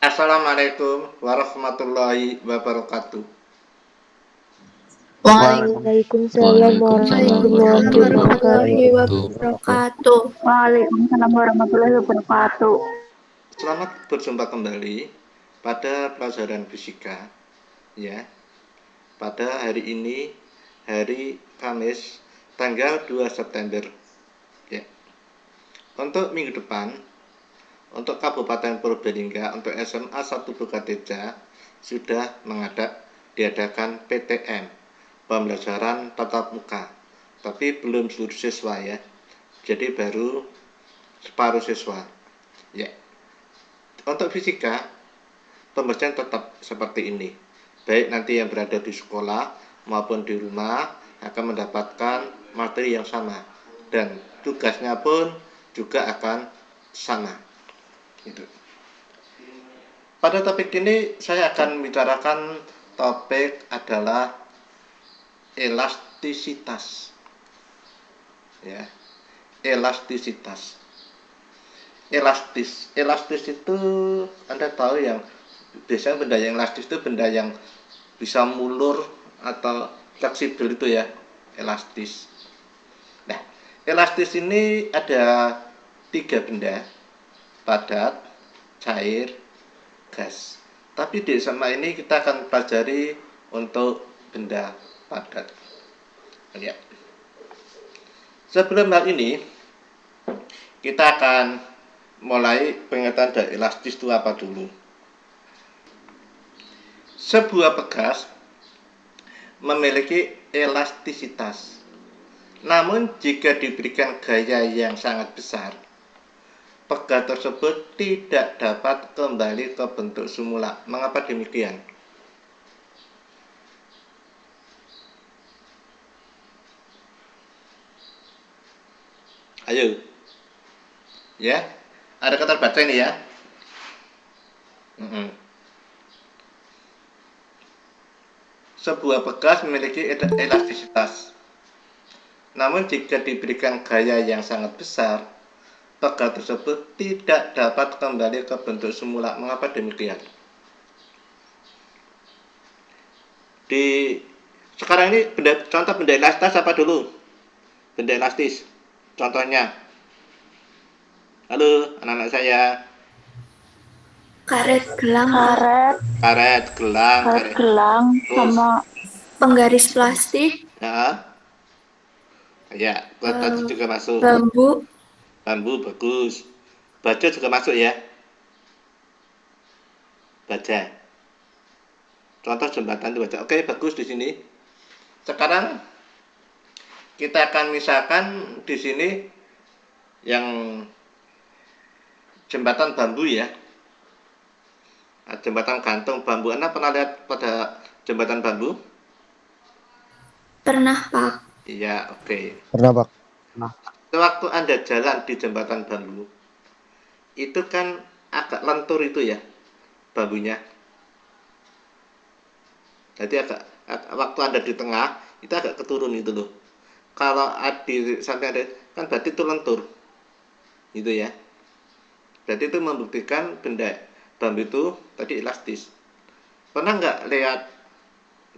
Assalamualaikum warahmatullahi wabarakatuh. Waalaikumsalam Waalaikumsalam warahmatullahi warahmatullahi wabarakatuh. wabarakatuh. Waalaikumsalam warahmatullahi wabarakatuh. Selamat berjumpa kembali pada pelajaran fisika, ya. Pada hari ini, hari Kamis, tanggal 2 September, ya. Untuk minggu depan, untuk Kabupaten Purbalingga, untuk SMA 1 Bukateja sudah diadakan PTM, pembelajaran tatap muka. Tapi belum seluruh siswa, ya. Jadi baru separuh siswa, ya. Untuk fisika, pembelajaran tetap seperti ini. Baik nanti yang berada di sekolah maupun di rumah akan mendapatkan materi yang sama. Dan tugasnya pun juga akan sama. Gitu. Pada topik ini saya akan membicarakan topik adalah elastisitas. Ya, elastisitas. Elastis itu Anda tahu yang biasanya benda yang elastis itu benda yang bisa mulur atau fleksibel itu ya, elastis. Nah, elastis ini ada 3 benda: padat, cair, gas. Tapi di SMA ini kita akan pelajari untuk benda padat. Lihat. Sebelum hal ini, kita akan mulai pengertian dari elastis itu apa dulu. Sebuah pegas memiliki elastisitas. Namun jika diberikan gaya yang sangat besar, pegas tersebut tidak dapat kembali ke bentuk semula. Mengapa demikian? Ayo. Ya, ada kata baca ini ya. Sebuah pegas memiliki elastisitas. Namun jika diberikan gaya yang sangat besar, pegas tersebut tidak dapat kembali ke bentuk semula. Mengapa demikian? Sekarang ini contoh benda elastis apa dulu? Benda elastis. Contohnya. Halo, anak-anak saya. Karet gelang, Karet, gelang, Sama penggaris plastik, ya, tadi juga masuk. bambu, Bagus. Baja juga masuk ya. Baja. Contoh jembatan itu baja. Oke, bagus di sini. Sekarang kita akan misalkan di sini yang jembatan bambu ya. Jembatan gantung bambu. Anda pernah lihat pada jembatan bambu? pernah Pak. Iya, oke. Pernah, Pak. Sewaktu Anda jalan di jembatan bambu, itu kan agak lentur itu ya, bambunya. Jadi waktu Anda di tengah, itu agak keturun itu loh. Kalau di samping ada, kan berarti itu lentur. Gitu ya. Berarti itu membuktikan benda bambu itu tadi elastis. Pernah nggak lihat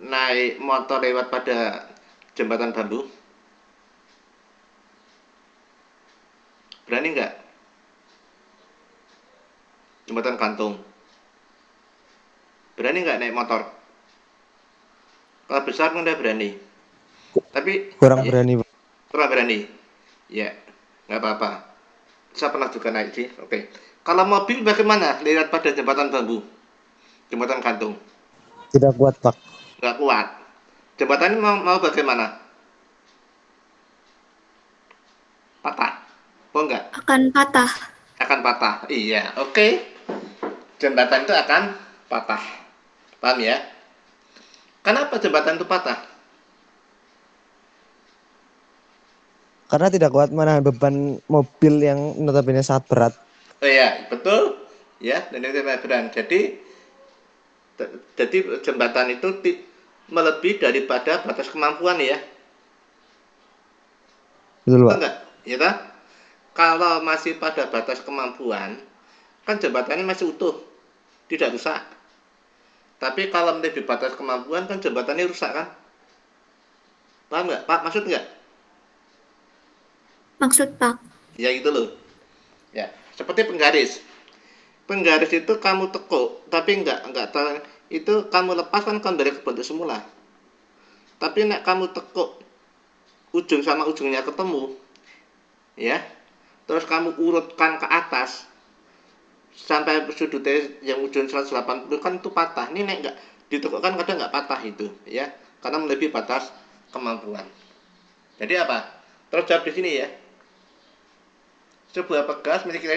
naik motor lewat pada jembatan bambu? Berani nggak? Jembatan gantung. Berani nggak naik motor? Kalau besar kan udah berani. Tapi Kurang berani, Pak. kurang berani. Ya, nggak apa-apa. Saya pernah juga naik sih. Oke. Kalau mobil bagaimana lewat pada jembatan bambu? Jembatan gantung. Tidak kuat, Pak. Nggak kuat. Jembatan ini mau bagaimana? Patah. Oh enggak? Akan patah. Akan patah. Iya, oke. Jembatan itu akan patah. Paham ya? Kenapa jembatan itu patah? Karena tidak kuat menahan beban mobil yang notabene sangat berat. Oh iya, betul. Ya, dan itu beran. Jadi jembatan itu melebihi daripada batas kemampuan ya. Betul, Pak. Enggak? Ya kan? Kalau masih pada batas kemampuan, kan jembatannya masih utuh. tidak rusak. Tapi kalau melebihi batas kemampuan kan jembatannya rusak kan? Paham nggak Pak? Maksud nggak? Maksud Pak. Ya gitu loh. Ya, seperti penggaris. Penggaris itu kamu tekuk, tapi enggak itu kamu lepas kan kembali ke bentuk semula. Tapi nek kamu tekuk ujung sama ujungnya ketemu, ya, terus kamu urutkan ke atas sampai sudutnya yang ujung 180 kan itu patah. Ini nek enggak ditekuk kan kadang enggak patah itu, ya, karena melebihi batas kemampuan. Jadi apa? Terjawab di sini ya. Sebuah pegas memiliki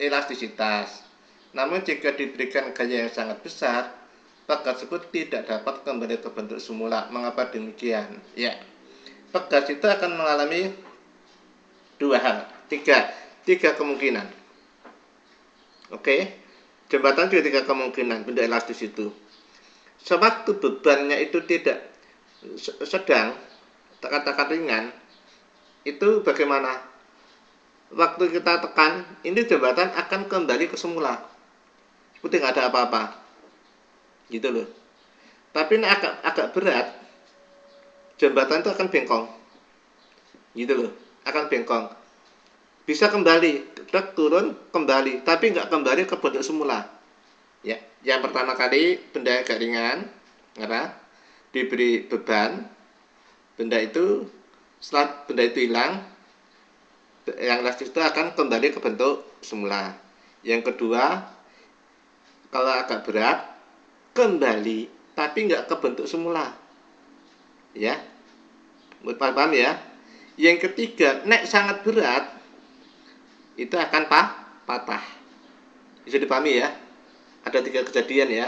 elastisitas. Namun jika diberikan gaya yang sangat besar, pegas tersebut tidak dapat kembali ke bentuk semula. Mengapa demikian? Ya, pegas itu akan mengalami tiga kemungkinan. Oke, jembatan juga tiga kemungkinan benda elastis itu. Sewaktu bebannya itu tidak sedang, katakan ringan, itu bagaimana? Waktu kita tekan, ini jembatan akan kembali ke semula, seperti nggak ada apa-apa, gitu loh. Tapi ini agak berat, jembatan itu akan bengkong, gitu loh, akan bengkong. Bisa kembali, turun kembali, tapi nggak kembali ke bentuk semula. Ya, yang pertama kali benda agak ringan, karena diberi beban, setelah benda itu hilang, yang elastis itu akan kembali ke bentuk semula. Yang kedua, kalau agak berat, kembali, tapi nggak ke bentuk semula. Ya, paham ya? Yang ketiga, nek sangat berat, itu akan patah. Bisa dipahami ya? Ada tiga kejadian ya.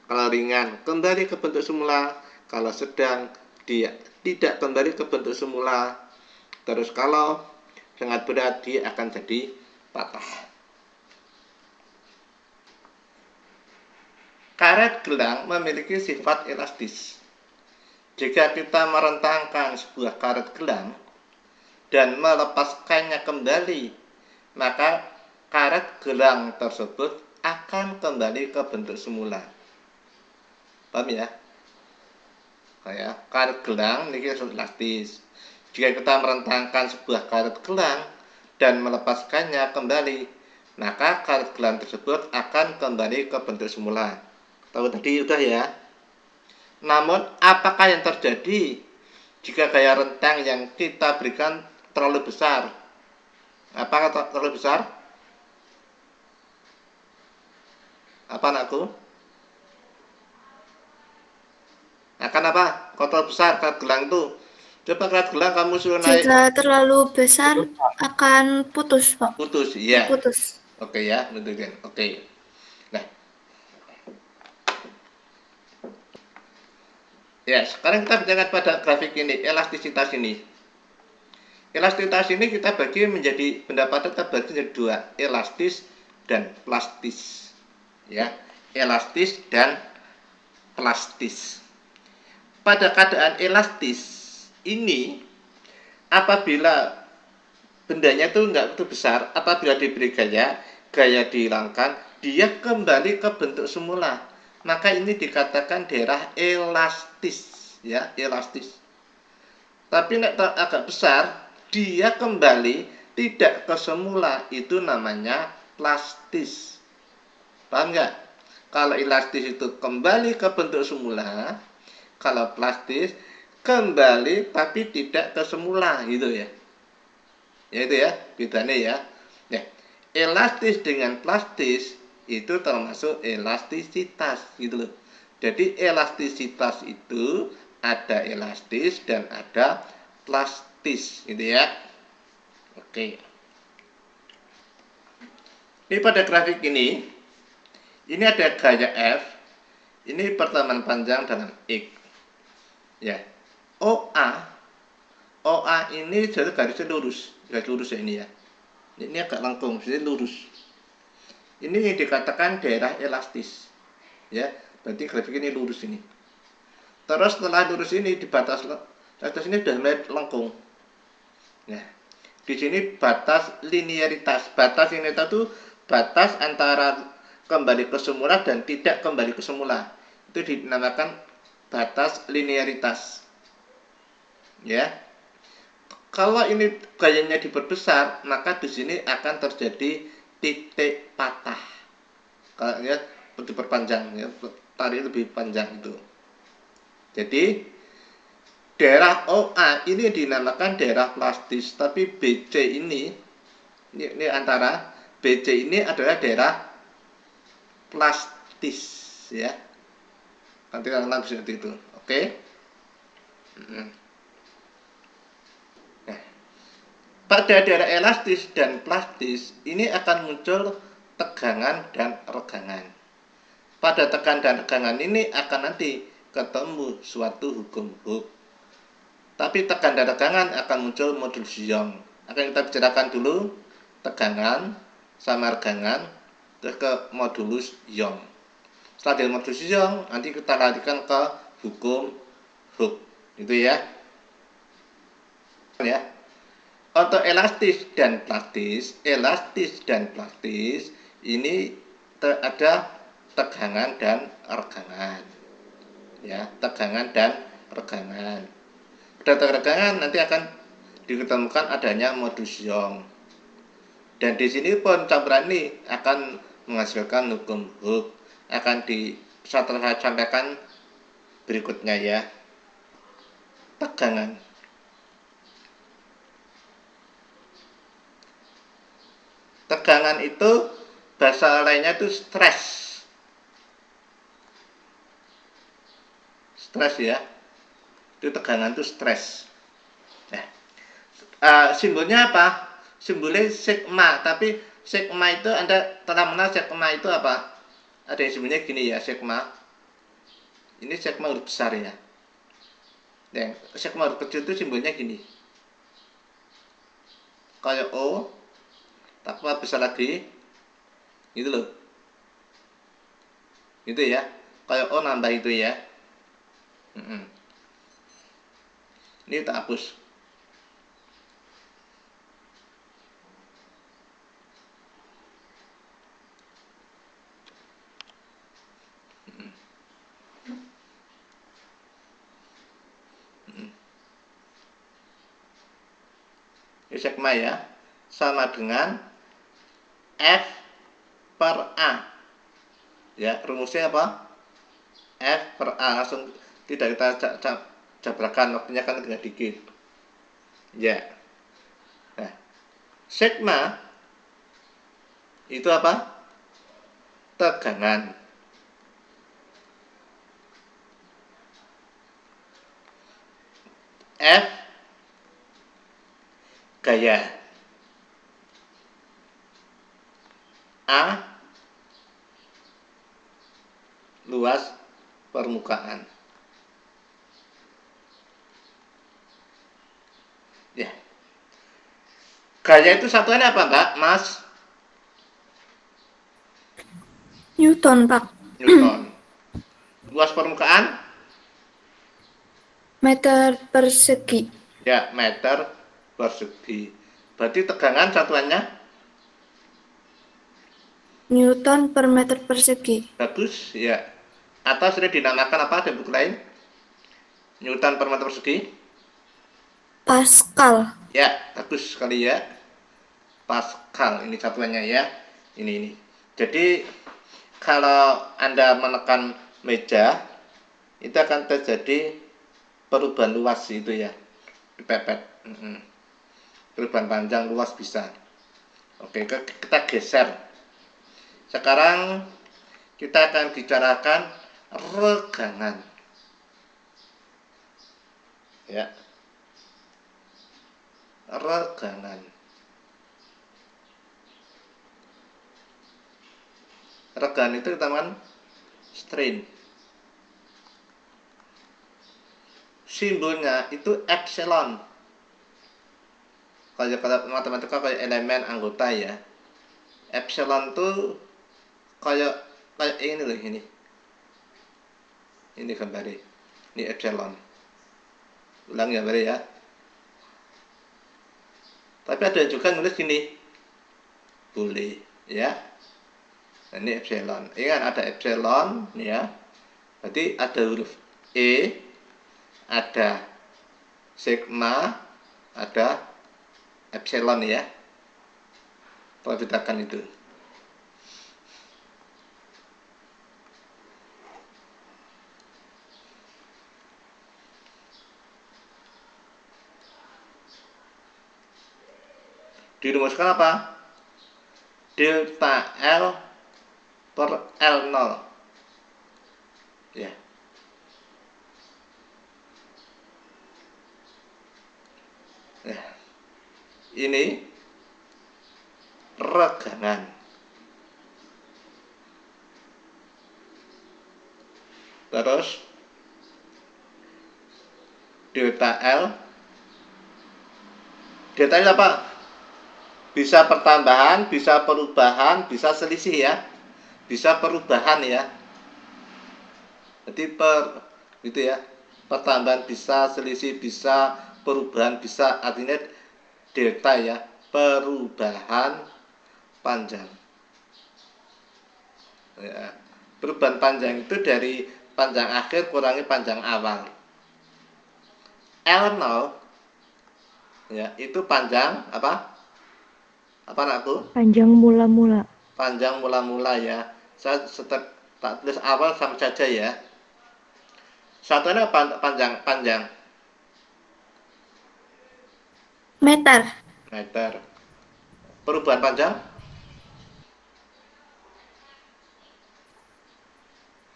Kalau ringan, kembali ke bentuk semula. Kalau sedang, dia tidak kembali ke bentuk semula. Terus kalau sangat berat, dia akan jadi patah. Karet gelang memiliki sifat elastis. Jika kita merentangkan sebuah karet gelang dan melepaskannya kembali, maka karet gelang tersebut akan kembali ke bentuk semula. Paham ya? Kayak karet gelang memiliki sifat elastis. Jika kita merentangkan sebuah karet gelang dan melepaskannya kembali, maka karet gelang tersebut akan kembali ke bentuk semula. Tahu tadi udah ya. Namun, apakah yang terjadi jika gaya rentang yang kita berikan terlalu besar? Apakah terlalu besar? Apa anakku? Akan apa? Kalau terlalu besar karet gelang itu. Coba karet gelang kamu suruh naik. Jika terlalu besar akan putus, Pak. Putus, iya. Putus. Oke ya, menunjukkan. Oke. Nah, ya sekarang kita bicara pada grafik ini, elastisitas ini. Elastisitas ini kita bagi menjadi pendapatnya kita bagi menjadi dua, elastis dan plastis. Ya, elastis dan plastis. Pada keadaan elastis ini, apabila bendanya itu enggak begitu besar, apabila diberi gaya dihilangkan, dia kembali ke bentuk semula. Maka ini dikatakan daerah elastis, ya, elastis. Tapi nek agak besar, dia kembali tidak ke semula, itu namanya plastis. Paham enggak? Kalau elastis itu kembali ke bentuk semula, kalau plastis kembali tapi tidak ke semula, gitu ya. Ya itu ya, bedanya ya. Nah, elastis dengan plastis itu termasuk elastisitas, gitu loh. Jadi elastisitas itu ada elastis dan ada plastis, gitu ya. Oke. Ini pada grafik ini ada gaya F. Ini pertemuan panjang dengan X. Ya, OA ini jadi garisnya lurus ya ini ya. Ini agak lengkung, jadi lurus. Ini dikatakan daerah elastis. Ya, berarti grafik ini lurus ini. Terus setelah lurus ini di batas ini sudah mulai lengkung. Nah, di sini batas linearitas. Batas linearitas itu batas antara kembali ke semula dan tidak kembali ke semula. Itu dinamakan batas linearitas. Ya. Kalau ini gayanya diperbesar, maka di sini akan terjadi titik patah. Kalau lihat diperpanjang, ya, tarik lebih panjang itu. Jadi daerah OA ini dinamakan daerah plastis, tapi BC ini antara BC ini adalah daerah plastis, ya. Nanti akan seperti itu, oke? Nah, pada daerah elastis dan plastis ini akan muncul tegangan dan regangan. Pada tegangan dan regangan ini akan nanti ketemu suatu hukum Hooke. Tapi tegangan dan regangan akan muncul modulus Young. Akan kita bicarakan dulu tegangan sama regangan, terus ke modulus Young. Setelah dari modulus Young, nanti kita lanjutkan ke hukum Hooke. Itu ya. Ya. Untuk elastis dan plastis ini ada tegangan dan regangan. Ya, tegangan dan regangan. Pada regangan nanti akan ditemukan adanya modulus Young. Dan di sini pun campuran ini akan menghasilkan hukum Hooke. Setelah saya sampaikan berikutnya ya. Tegangan. Tegangan itu bahasa lainnya itu stres. Stres ya. Itu tegangan itu stres. Nah, simbolnya apa? Simbolnya sigma, tapi sigma itu Anda telah mengenal sigma itu apa? Ada yang simbolnya gini ya, sigma. Ini sigma huruf besar ya. Dan sigma huruf kecil itu simbolnya gini. Kayak O, tapi besar lagi. Gitu loh. Gitu ya. Kayak O nambah itu ya. Ini tak hapus. Ini sigma ya. Sama dengan F per A. Ya, rumusnya apa? F per A. Langsung tidak kita jabrakan, waktunya kan tinggal dikit. Ya. Nah, sigma itu apa? Tegangan. F gaya. A luas permukaan. Ya. Gaya itu satuannya apa, Mbak? Mas? Newton, Pak. Newton. Luas permukaan? Meter persegi. Ya, meter persegi. Berarti tegangan satuannya? Newton per meter persegi. Bagus, ya. Atau sudah dinamakan apa di buku lain? Newton per meter persegi? Pascal. Ya, bagus sekali ya. Pascal, ini satuannya ya. Ini. Jadi, kalau Anda menekan meja, itu akan terjadi perubahan luas itu ya. Dipepet. Perubahan panjang luas bisa. Oke, kita geser. Sekarang kita akan bicarakan regangan. Ya. Regangan. Regangan itu teman strain. Simbolnya itu epsilon. Kalau matematika kayak elemen anggota ya. Epsilon itu kayak ini loh ini. Ini gambarnya. Ini epsilon. Ulang gambarnya ya. Tapi ada juga nulis gini. Boleh ya. Nah, ini epsilon. Ini kan ada epsilon, ya. Berarti ada huruf E, ada sigma, ada epsilon ya. Kalau bedakan itu. Dirumuskan apa? Delta L per L0. Ya. Nah, ini regangan. Terus delta L. Delta L apa? Bisa pertambahan, bisa perubahan, bisa selisih ya. Bisa perubahan ya. Jadi gitu ya. Pertambahan bisa, selisih bisa, perubahan bisa. Artinya delta ya, perubahan panjang. Ya. Perubahan panjang itu dari panjang akhir kurangi panjang awal. L0 ya, itu panjang apa? Apa anakku? Panjang mula-mula. Panjang mula-mula ya. Saya tak tulis awal sama saja ya. Satunya panjang Meter. meter. Perubahan panjang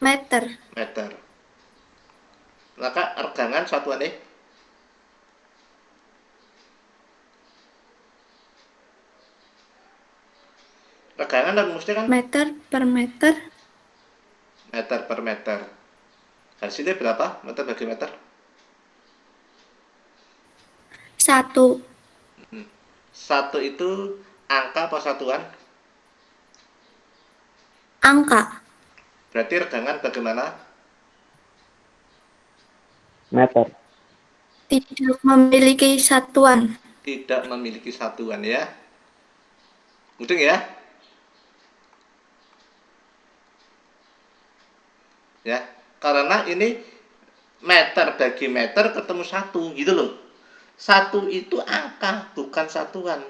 Meter. meter. Maka regangan satuan regangan dan mesti kan Meter per meter. meter per meter. Hasilnya berapa meter bagi meter? 1. Satu itu angka apa satuan? Angka. Berarti regangan bagaimana? Meter. Tidak memiliki satuan. Tidak memiliki satuan ya. Mudeng ya? Ya, karena ini meter bagi meter ketemu 1 gitu loh. 1 itu angka, bukan satuan.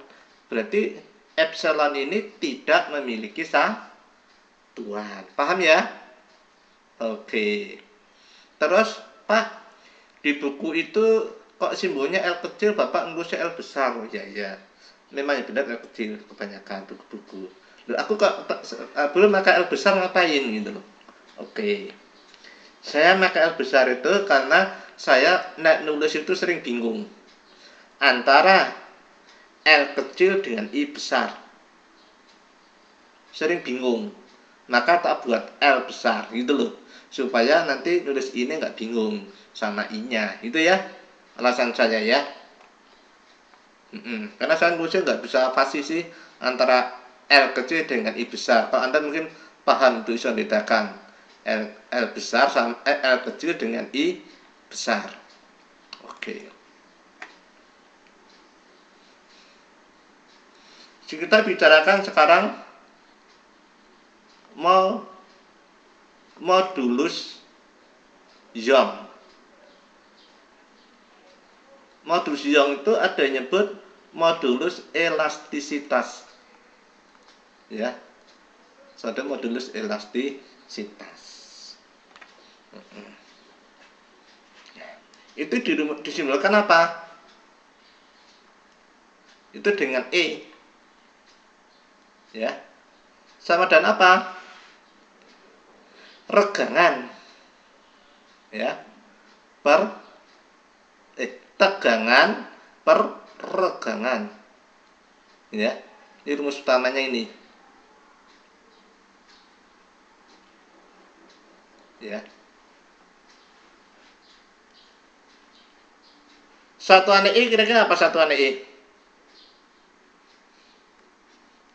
Berarti epsilon ini tidak memiliki satuan. Paham ya? Oke. Terus, Pak, di buku itu kok simbolnya L kecil, Bapak nulisnya L besar. Oh iya, iya. Memang benar L kecil kebanyakan buku-buku. Loh, aku kok belum pakai L besar ngapain gitu loh. Oke. Saya pakai L besar itu karena saya nulis itu sering bingung antara L kecil dengan I besar. Sering bingung. Maka tak buat L besar gitu loh. Supaya nanti nulis ini nggak bingung sama I-nya. Itu ya alasan saya ya. Karena saya nulisnya nggak bisa pasti sih antara L kecil dengan I besar. Kalau Anda mungkin paham itu bisa bedakan L besar sama L kecil dengan I besar. Oke. Kita bicarakan sekarang modulus Young. Modulus Young itu ada yang nyebut modulus elastisitas. Ya. Ada modulus elastisitas. Itu disimbolkan apa? Itu dengan E. Ya. Sama dan apa? Regangan. Ya. Tegangan per regangan. Ya. Ini rumus utamanya ini. Ya. Satuan E kira-kira apa satuan E?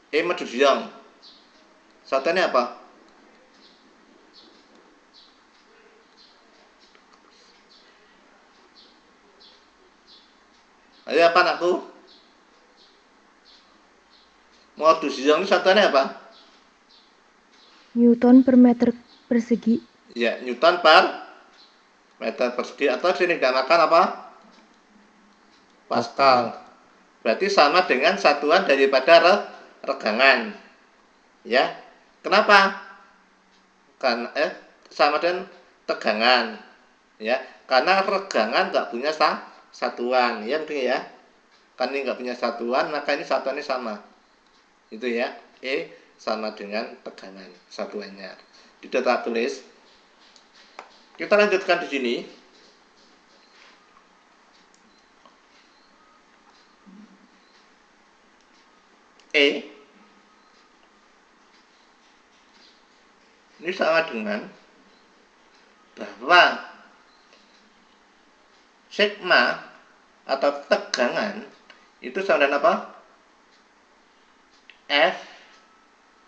E modulus Young. Satuannya apa? Ayo apa anakku? Modulus Young itu satuannya apa? Newton per meter persegi. Ya, Newton per meter persegi, atau sini dinamakan apa? Pascal. Berarti sama dengan satuan daripada regangan. Ya. Kenapa? Karena sama dengan tegangan. Ya, karena regangan nggak punya satuan, ya mungkin ya. Kan ini nggak punya satuan, maka ini satuannya sama. Itu ya. E sama dengan tegangan satuannya. Tidak tak tulis. Kita lanjutkan di sini. E ini sama dengan bahwa sigma atau tegangan itu sama dengan apa? F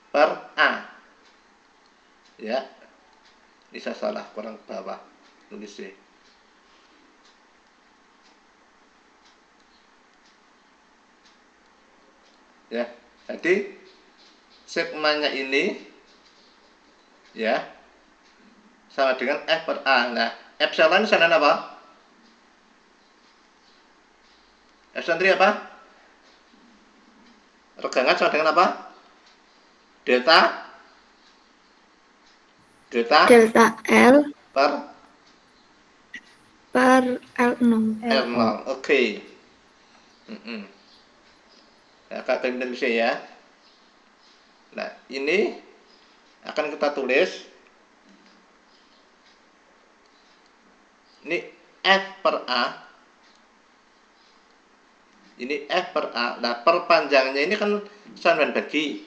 per A. Ya, bisa salah kurang bawah tulis deh. Ya, jadi sigmanya ini ya sama dengan F per A. Nah, epsilon sama dengan apa? Epsilon itu apa? Regangan sama dengan apa? Delta Delta L per L0. L0. Oke. Nah, Kak Indonesia ya. Nah, ini akan kita tulis. Ini F per A. Ini F per A. Nah, perpanjangnya ini kan sama dengan bagi.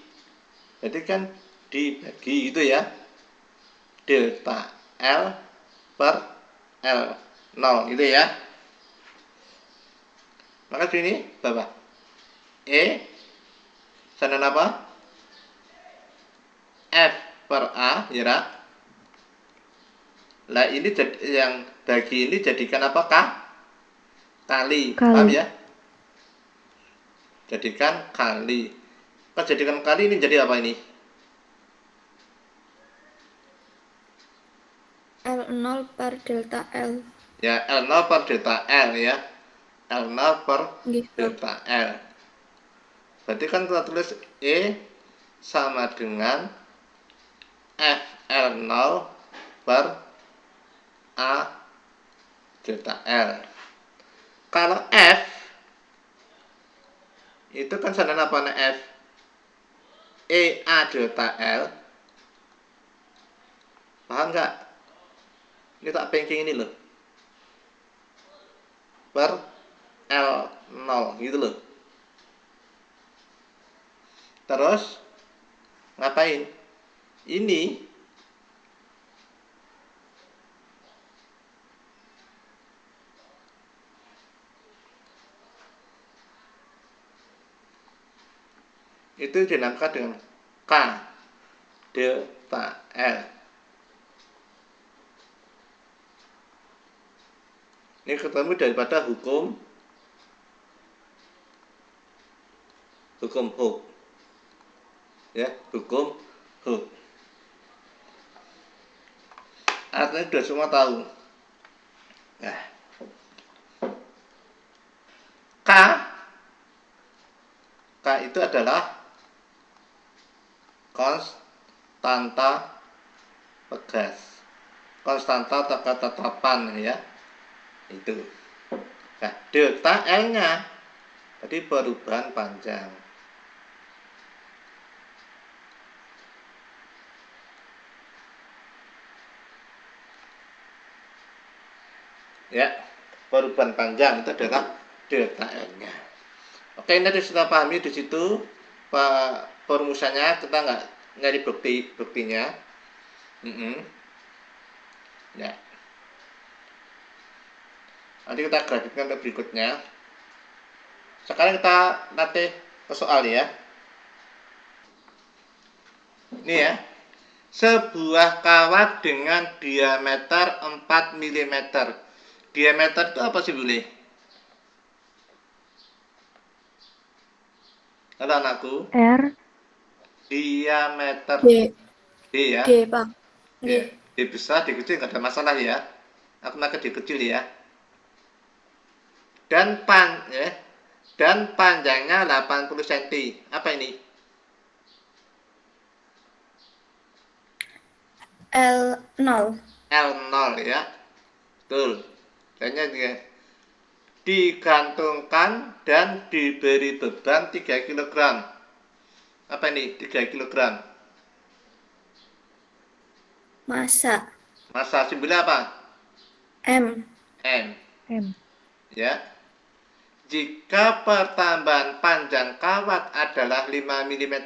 Jadi kan dibagi gitu ya. Delta L per L0 gitu ya. Maka sini bawah. E sama dengan apa? F per A, ya Ra? Nah, ini yang bagi ini jadikan apakah? Kali. Paham ya? Jadikan kali. Kalau jadikan kali ini jadi apa ini? L0 per delta L. Ya, L0 per delta L ya. L0 per Gitu. delta L. Berarti kan kita tulis E sama dengan FL0 per A delta L. Kalau F itu kan sama dengan apa? F E A delta L. Paham nggak? Ini tak pengking ini loh. Per L0 gitu loh. Terus ngapain? Ini itu dinamakan dengan K delta L. Ini ketemu daripada hukum Hooke. Ya, hukum Hooke. Artinya sudah semua tahu. Nah, K itu adalah konstanta pegas, konstanta tetapan ya, itu. Nah, delta L-nya tadi perubahan panjang. Ya, perubahan panjang itu adalah delta L-nya. Oke, ini sudah pahami di situ perumusannya, kita nggak nyari buktinya. Ya. Nanti kita grafikkan ke berikutnya. Sekarang kita latih ke soal ya. Ini ya. Sebuah kawat dengan diameter 4 mm. Diameter itu apa sih, Bule? Halo anakku. R. Diameter. D. D ya. D, Bang. Ya. Nggih. D besar, D kecil nggak ada masalah ya. Aku pakai D kecil ya. Dan panjangnya 80 cm. Apa ini? L0. L0 ya. Betul. Kayaknya dia digantungkan dan diberi beban 3 kg. Apa ini 3 kg? Masa. Massa simbolnya apa? M. M. M. Ya. Jika pertambahan panjang kawat adalah 5 mm,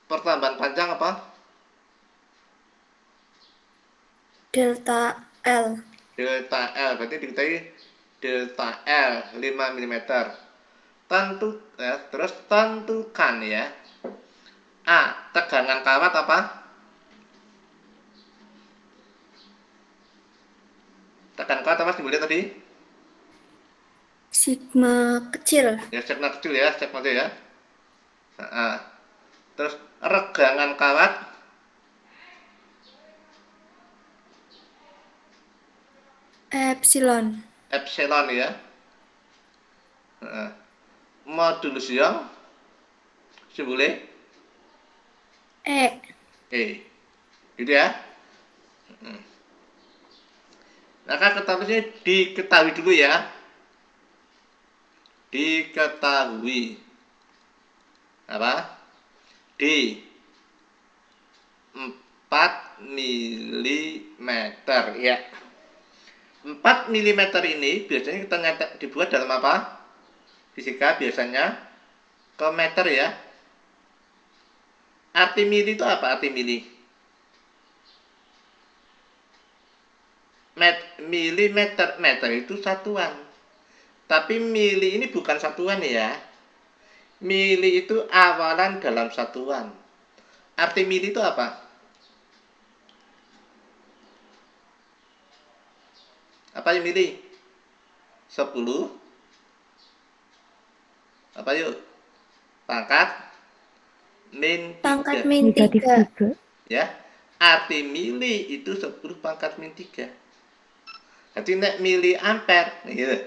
pertambahan panjang apa? Delta L. Delta L, berarti diketahui delta L 5 mm. Terus tentukan ya. A. Tegangan kawat apa? Tegangan kawat apa simbolnya tadi? Sigma kecil. Ya, sigma kecil ya, sigma kecil ya. Terus regangan kawat. Epsilon. Epsilon ya. Modulus Young simbolnya E. E. Gitu ya. Maka ketahuinya diketahui dulu ya. Diketahui apa? D 4 mm ya. 4 mm ini biasanya kita dibuat dalam apa? Fisika biasanya ke meter ya. Arti mili itu apa arti mili? Milimeter, meter itu satuan. Tapi mili ini bukan satuan ya. Mili itu awalan dalam satuan. Arti mili itu apa? Apa yang mili? 10. Apa yuk? Pangkat min 3. Pangkat min Negatif 3. 3. Ya. Arti mili itu 10 pangkat min 3. Jadi nek mili ampere, gitu.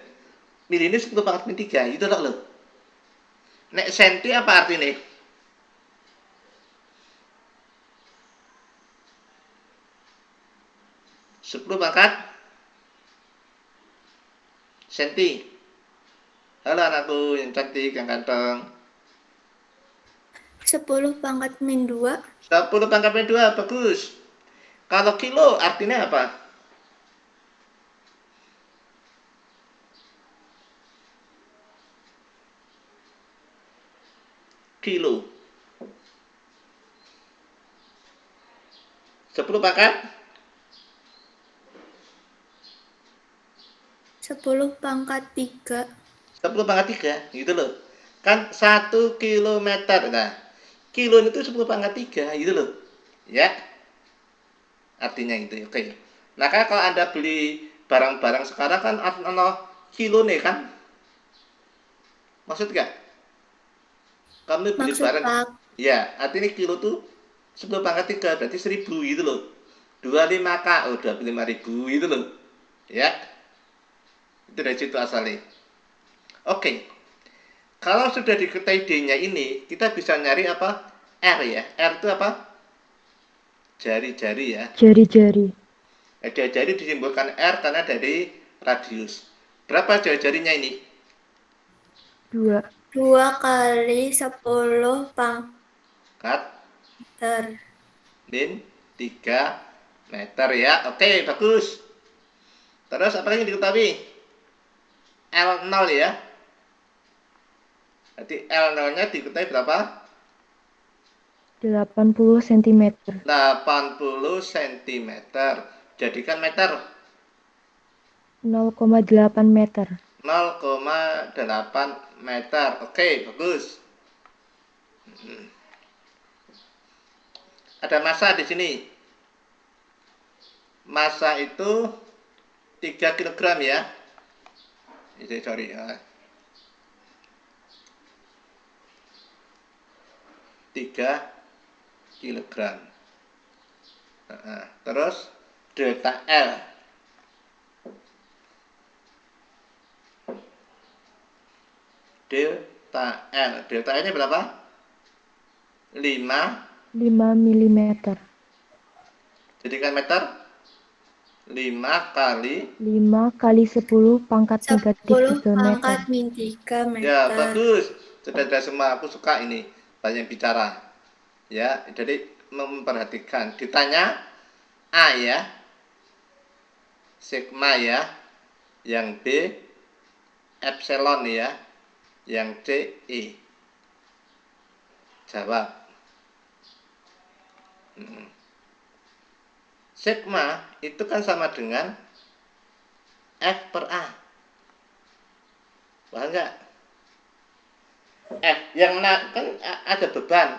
Mili ini 10 pangkat min 3, gitu loh. Nek senti apa artinya? Sepuluh pangkat senti. Halo anakku yang cantik, yang ganteng. 10 pangkat min 2. 10 pangkat min 2, bagus. Kalau kilo artinya apa? Kilo. 10 pangkat 10 pangkat 3. 10 pangkat 3, gitu loh. Kan 1 kilometer. Nah, kilo itu 10 pangkat 3, gitu loh. Ya. Artinya itu, oke. Nah, kalau Anda beli barang-barang sekarang kan ada kilo nih kan? Maksud gak? Kamu beli Maksud barang. Pak. Ya, artinya kilo tuh 10 pangkat 3, berarti 1000 gitu loh. 25K, oh 25.000 gitu loh. Ya. Itu dari situ asalnya. Oke. Kalau sudah diketahui D-nya ini, kita bisa nyari apa? R ya. R itu apa? Jari-jari ya. Jari-jari. Jari-jari disimbolkan R karena dari radius. Berapa jari-jarinya ini? 2. 2 kali 10 Kat meter. min 3 meter ya. Oke, bagus. Terus apa lagi yang diketahui? L0 ya. Berarti L0-nya diketahui berapa? 80 cm. 80 cm. Jadikan meter. 0,8 meter. 0,8 meter. Oke, bagus. Ada massa di sini. Massa itu 3 kg ya. Ini sorry ya. 3 kg. Terus delta L. Delta L-nya berapa? 5. 5 milimeter. Jadikan meter 5 kali 5 kali 10 pangkat negatif 10 3 meter. pangkat min 3 ya, meter. bagus. Sudah semua, aku suka ini banyak bicara ya. Jadi memperhatikan, ditanya A ya, sigma ya, yang B epsilon ya, yang C E. Jawab. Sigma itu kan sama dengan F per A. Paham nggak? F yang kan ada beban.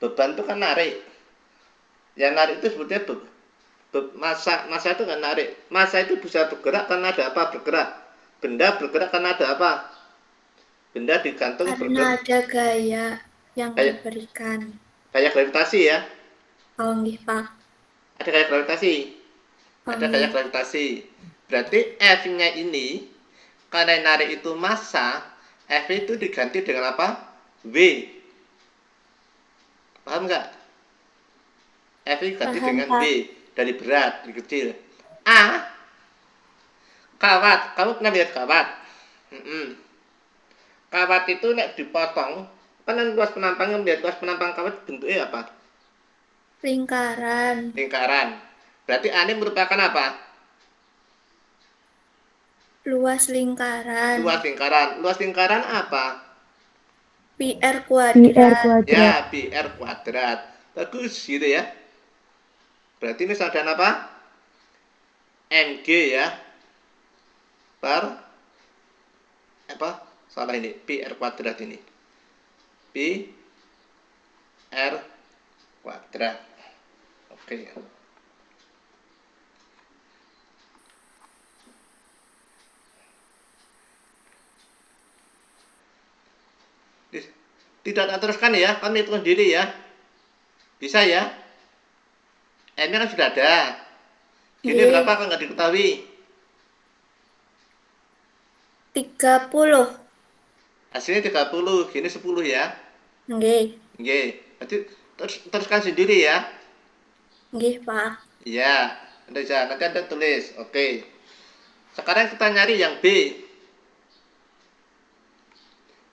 Beban itu kan narik. Yang narik itu sebetulnya masa itu kan narik. Masa itu bisa bergerak karena ada apa? Bergerak. Benda bergerak karena ada apa? Benda digantung Karena bergerak. ada gaya yang Kayak- diberikan. Kayak gravitasi ya. Oh nggih, Pak. Ada kayak gravitasi. Oh, Ada nggih. kayak gravitasi. Berarti F-nya ini karena yang narik itu massa, F itu diganti dengan apa? W. Paham nggak? F diganti Paham, dengan Pak. W. Dari berat, dari kecil. A, kawat. Kamu pernah lihat kawat? Kawat itu nek dipotong, kan luas penampangnya, melihat luas penampang kawat bentuknya apa? Lingkaran. Lingkaran. Berarti A ini merupakan apa? Luas lingkaran. Luas lingkaran. Luas lingkaran apa? PR PR kuadrat. kuadrat. Ya, PR kuadrat. Bagus gitu ya. Berarti ini sama dengan apa? MG ya. Per apa? Salah ini, PR kuadrat ini. PR kuadrat. Oke. Tidak teruskan ya, kami hitung sendiri ya. Bisa ya? M-nya kan sudah ada. Gini Nggih. berapa kan nggak diketahui? 30. Hasilnya 30, gini 10 ya. Nggih. Oke, berarti teruskan sendiri ya. Nggih, Pak. Iya, nanti Anda tulis. Oke. Sekarang kita nyari yang B.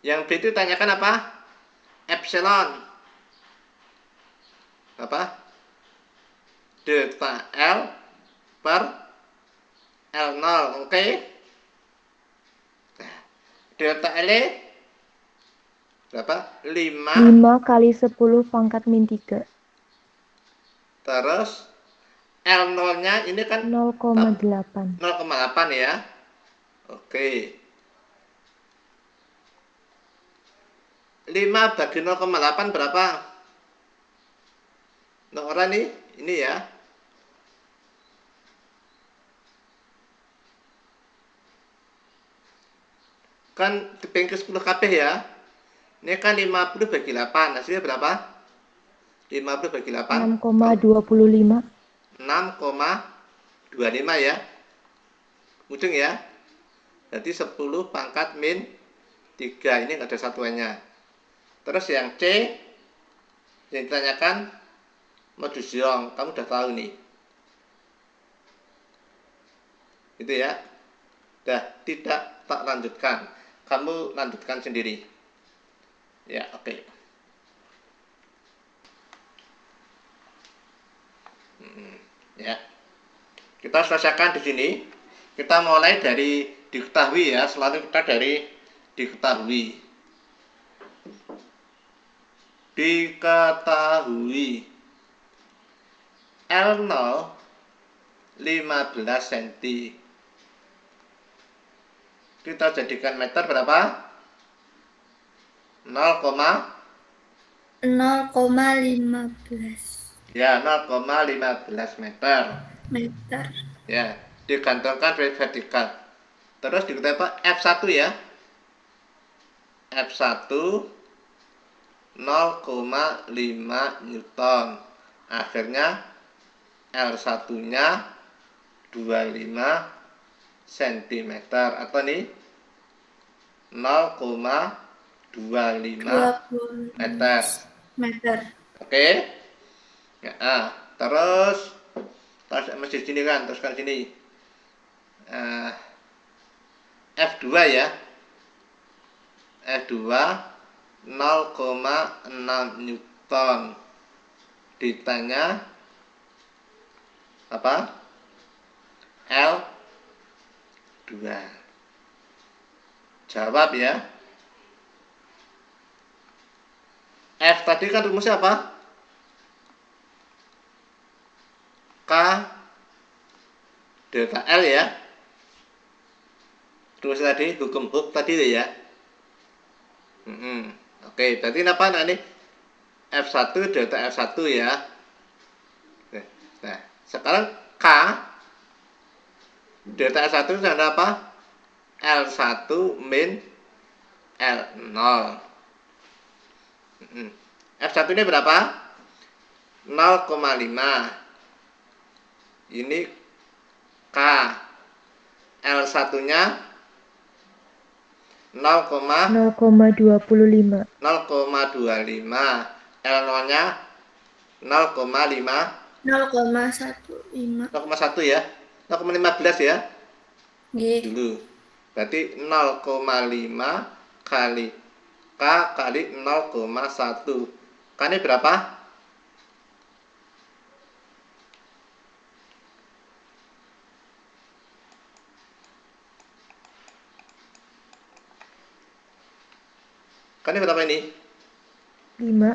Yang B itu tanyakan apa? Epsilon. Apa? Delta L per L0. Oke. Delta L berapa? 5. 5 kali 10 pangkat min 3. Terus L0-nya ini kan 0,8. 0,8 ya. Oke. 5 bagi 0,8 berapa? Nah, orang ini ya. Kan dipengke 10 KB ya. Ini kan 50 bagi 8. Hasilnya berapa? 50 bagi 8. 6,25. 6,25 ya. Mudeng ya. Jadi 10 pangkat min 3. Ini nggak ada satuannya. Terus yang C yang ditanyakan modus Young, kamu udah tahu nih. Itu ya. Dah, tidak tak lanjutkan. Kamu lanjutkan sendiri. Ya, oke. Ya. Kita selesaikan di sini. Kita mulai dari diketahui ya, selalu kita dari diketahui. Diketahui L0 15 cm. Kita jadikan meter berapa? 0,15 Ya, 0,15 meter. meter. Ya, digantungkan vertikal. Terus diketahui apa? F1 ya. F1 0,5 Newton. Akhirnya L1-nya 25 cm atau nih 0,25 20 meter. meter. Oke. Ya, terus masih sini kan, teruskan sini. F2 ya. F2 0,6 Newton. Ditanya apa? L2. Jawab ya. F tadi kan rumusnya apa? K delta L ya. Rumus tadi, hukum Hooke tadi ya. Oke, berarti apa? Nah, ini F1 delta F1 ya. Nah, sekarang K delta F1 itu ada apa? L1 min L0. F1 ini berapa? 0,5. Ini K. L1-nya 0,25. 0,25. L0-nya 0,5. 0,15. 0,1 ya. 0,15 ya. Nggih. Dulu. Berarti 0,5 kali K kali 0,1. K ini berapa? K ini berapa ini? 5.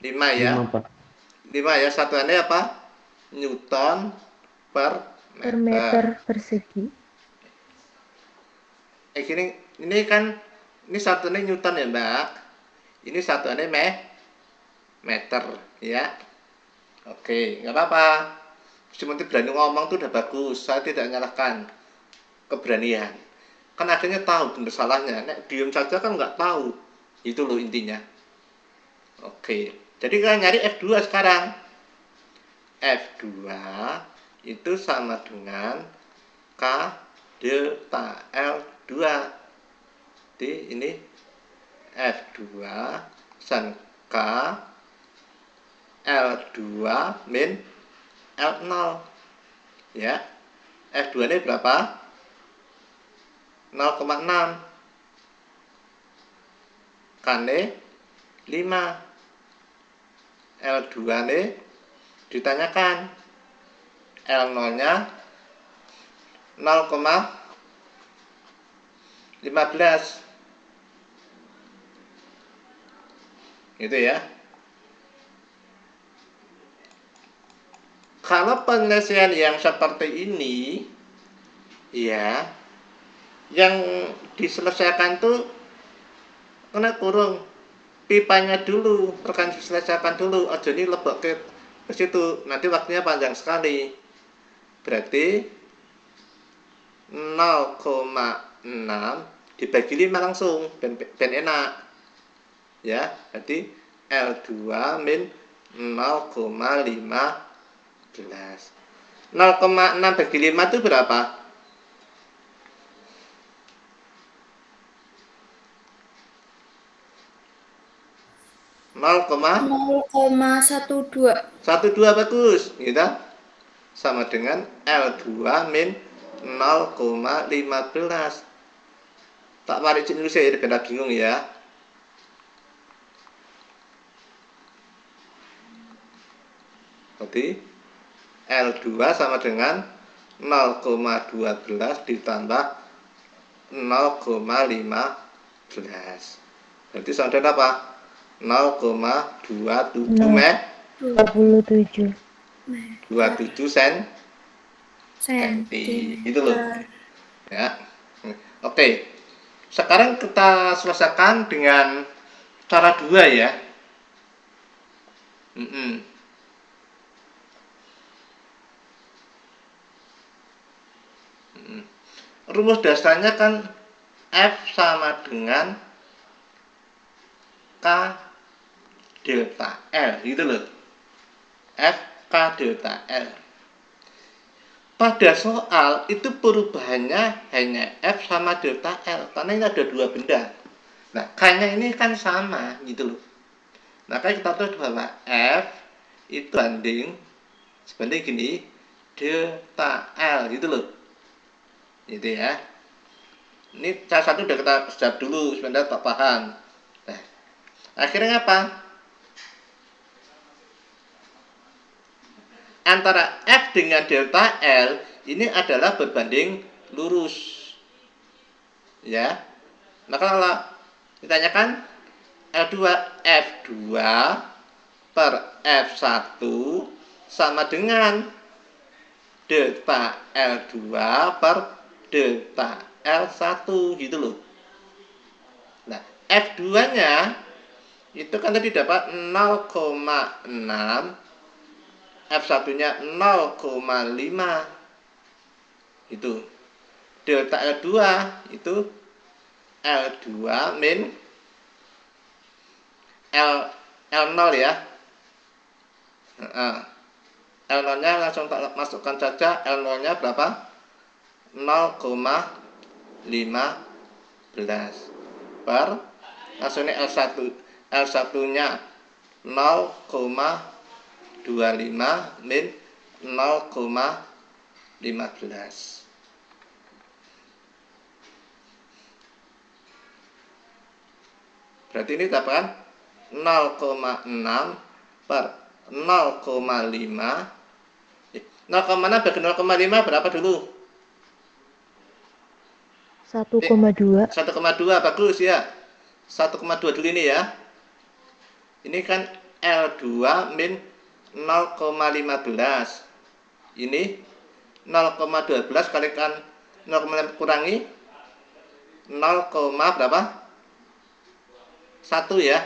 5 ya. 5 ya. Satuannya apa? Newton per Per meter. meter persegi. Ini kan ini satuannya Newton ya, Mbak. Ini satuannya meter ya. Oke, nggak apa-apa. Cuma berani ngomong tuh udah bagus. Saya tidak menyalahkan keberanian. Kan akhirnya tahu benar salahnya. Nek diem saja kan nggak tahu. Itu loh intinya. Oke. Jadi kita nyari F2 sekarang. F2 itu sama dengan K delta L2. Jadi ini F2 san K L2 min L0 ya. F2 ini berapa? 0,6 kane 5. L2 ini ditanyakan L0 nya 0,15 gitu ya. Kalau penyelesaian yang seperti ini ya, yang diselesaikan tuh kena kurung pipanya dulu, rekan diselesaikan dulu. Aja ini lebok ke situ, nanti waktunya panjang sekali. Berarti 0,6 dibagi 5 langsung ben enak ya. Berarti L2 min 0,15. 0,6 bagi 5 itu berapa? 0,12. 0,12 bagus, gitu. Sama dengan L2 min 0,15. Tak mari cek Indonesia ya, biar bingung ya. Jadi L2 sama dengan 0,12 ditambah 0,15. Berarti sama dengan apa? 0,27 27. 27 senti. Itu loh. Ya. Oke. Sekarang kita selesaikan dengan cara 2 ya. Rumus dasarnya kan F sama dengan K delta L gitu loh. F K delta L. pada soal itu perubahannya hanya F sama delta L, karena ini ada dua benda. Nah, K-nya ini kan sama gitu loh. Maka kita tahu bahwa F itu sebanding gini, delta L gitu loh. Gitu ya. Ini salah satu udah kita jawab dulu sebenarnya tak paham. Nah, akhirnya apa? Antara F dengan delta L ini adalah berbanding lurus. Ya. Maka kalau ditanyakan L2 F2 per F1 sama dengan delta L2 per delta L1 gitu loh. Nah, F2-nya itu kan tadi dapat 0,6, F1-nya 0,5. Itu. Delta L2 itu L2 min L0 ya. L0-nya langsung tak masukkan saja. L0-nya berapa? 0,15 per langsung ini L1-nya 0,25 min 0,15. Berarti ini dapatkan 0,6 per 0,5. 0,6 bagi 0,5 berapa dulu? 1,2. 1,2 bagus ya. 1,2 dulu ini ya. Ini kan L2 min 0,15. Ini 0,12 kalikan 0,5 kurangi 0, berapa? 1 ya.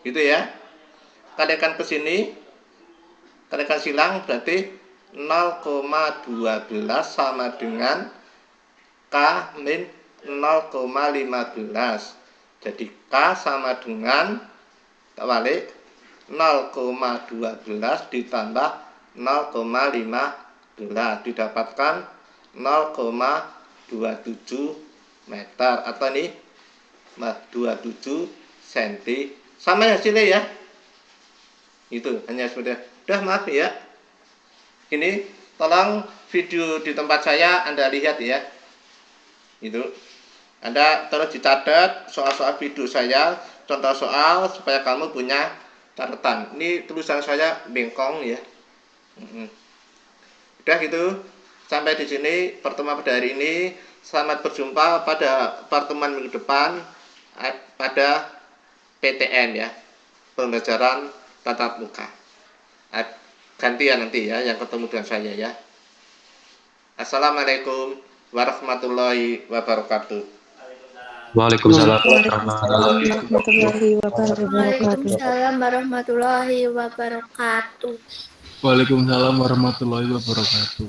Gitu ya. Kalikan ke sini. Kalikan silang berarti 0,12 sama dengan K min 0,15. Jadi K sama dengan tak balik 0,12 ditambah 0,15 didapatkan 0,27 meter atau nih 27 cm. Sama hasilnya ya. Itu hanya sudah maaf ya. Ini tolong video di tempat saya Anda lihat ya. Itu Anda terus dicatat soal-soal video saya, contoh soal supaya kamu punya catatan. Ini tulisan saya bengkong ya. Udah gitu. Sampai di sini pertemuan pada hari ini. Selamat berjumpa pada pertemuan minggu depan pada PTN ya. Pembelajaran tatap muka. Gantian nanti ya yang ketemu dengan saya ya. Assalamualaikum warahmatullahi wabarakatuh. Waalaikumsalam Warahmatullahi wabarakatuh. Waalaikumsalam warahmatullahi wabarakatuh. Waalaikumsalam warahmatullahi wabarakatuh.